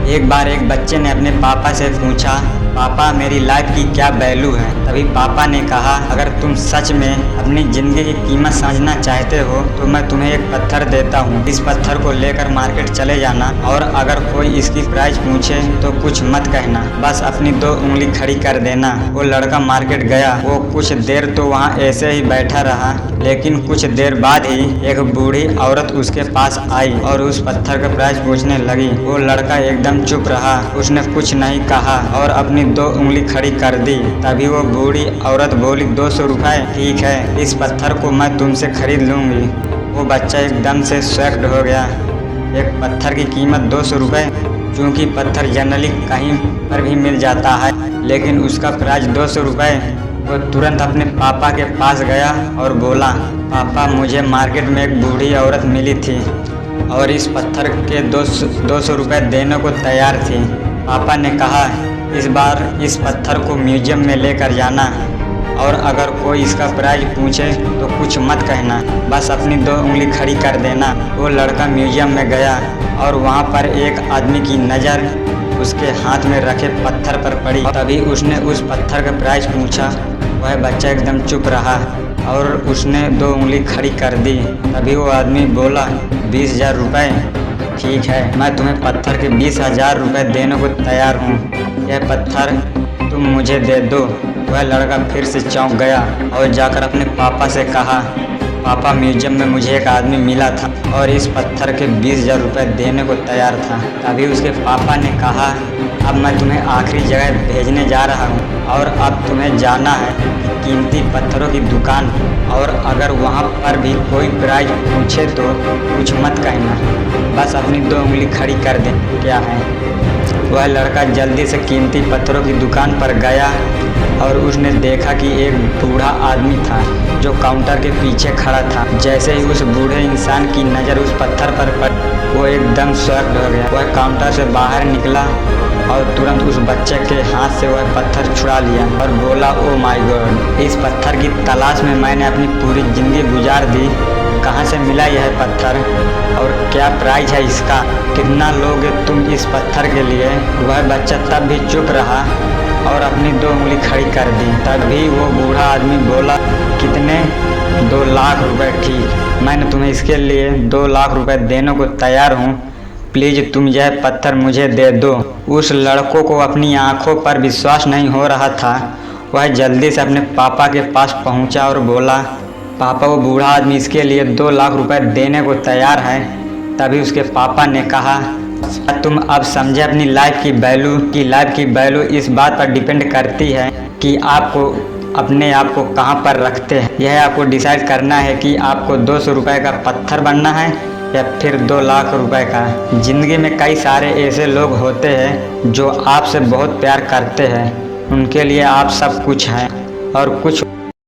एक बार एक बच्चे ने अपने पापा से पूछा, पापा मेरी लाइफ की क्या वैल्यू है। तभी पापा ने कहा, अगर तुम सच में अपनी ज़िंदगी की कीमत समझना चाहते हो तो मैं तुम्हें एक पत्थर देता हूँ। इस पत्थर को लेकर मार्केट चले जाना और अगर कोई इसकी प्राइस पूछे तो कुछ मत कहना, बस अपनी 2 उंगली खड़ी कर देना। वो लड़का मार्केट गया। वो कुछ देर तो वहाँ ऐसे ही बैठा रहा, लेकिन कुछ देर बाद ही एक बूढ़ी औरत उसके पास आई और उस पत्थर का प्राइस पूछने लगी। वो लड़का एकदम चुप रहा, उसने कुछ नहीं कहा और अपनी 2 उंगली खड़ी कर दी। तभी वो बूढ़ी औरत बोली, 200 रुपये, ठीक है, इस पत्थर को मैं तुमसे खरीद लूँगी। वो बच्चा एकदम से शॉक्ड हो गया। एक पत्थर की कीमत 200 रुपये, क्योंकि पत्थर जनरली कहीं पर भी मिल जाता है, लेकिन उसका प्राइस 200 रुपये। वो तुरंत अपने पापा के पास गया और बोला, पापा मुझे मार्केट में एक बूढ़ी औरत मिली थी और इस पत्थर के 200 रुपये देने को तैयार थी। पापा ने कहा, इस बार इस पत्थर को म्यूजियम में लेकर जाना और अगर कोई इसका प्राइस पूछे तो कुछ मत कहना, बस अपनी 2 उंगली खड़ी कर देना। वो लड़का म्यूजियम में गया और वहाँ पर एक आदमी की नज़र उसके हाथ में रखे पत्थर पर पड़ी। तभी उसने उस पत्थर का प्राइस पूछा। वह बच्चा एकदम चुप रहा और उसने 2 उंगली खड़ी कर दी। तभी वो आदमी बोला, 20,000 रुपये, ठीक है, मैं तुम्हें पत्थर के 20,000 रुपये देने को तैयार हूँ। यह पत्थर तुम मुझे दे दो। वह लड़का फिर से चौंक गया और जाकर अपने पापा से कहा, पापा म्यूजियम में मुझे एक आदमी मिला था और इस पत्थर के 20,000 रुपये देने को तैयार था। तभी उसके पापा ने कहा, अब मैं तुम्हें आखिरी जगह भेजने जा रहा हूँ और अब तुम्हें जाना है कीमती पत्थरों की दुकान, और अगर वहाँ पर भी कोई प्राइस पूछे तो कुछ मत कहना, बस अपनी 2 उंगली खड़ी कर दे। क्या है? वह लड़का जल्दी से कीमती पत्थरों की दुकान पर गया और उसने देखा कि एक बूढ़ा आदमी था जो काउंटर के पीछे खड़ा था। जैसे ही उस बूढ़े इंसान की नज़र उस पत्थर पर पड़ी, वो एकदम शॉक्ड हो गया। वह काउंटर से बाहर निकला और तुरंत उस बच्चे के हाथ से वह पत्थर छुड़ा लिया और बोला, ओ माय गॉड, इस पत्थर की तलाश में मैंने अपनी पूरी ज़िंदगी गुजार दी। कहाँ से मिला यह पत्थर और क्या प्राइस है इसका? कितना लोगे तुम इस पत्थर के लिए? वह बच्चा तब भी चुप रहा और अपनी 2 उंगली खड़ी कर दी। तभी वो बूढ़ा आदमी बोला, कितने? 2 लाख रुपए, ठीक, मैंने तुम्हें इसके लिए 2 लाख रुपए देने को तैयार हूँ, प्लीज़ तुम यह पत्थर मुझे दे दो। उस लड़कों को अपनी आंखों पर विश्वास नहीं हो रहा था। वह जल्दी से अपने पापा के पास पहुंचा और बोला, पापा वो बूढ़ा आदमी इसके लिए 2 लाख रुपए देने को तैयार है। तभी उसके पापा ने कहा, तुम अब समझे अपनी लाइफ की वैल्यू इस बात पर डिपेंड करती है कि आपको अपने आप को कहाँ पर रखते हैं। यह आपको डिसाइड करना है कि आपको 200 रुपये का पत्थर बनना है या फिर 2 लाख रुपए का। ज़िंदगी में कई सारे ऐसे लोग होते हैं जो आपसे बहुत प्यार करते हैं, उनके लिए आप सब कुछ हैं और कुछ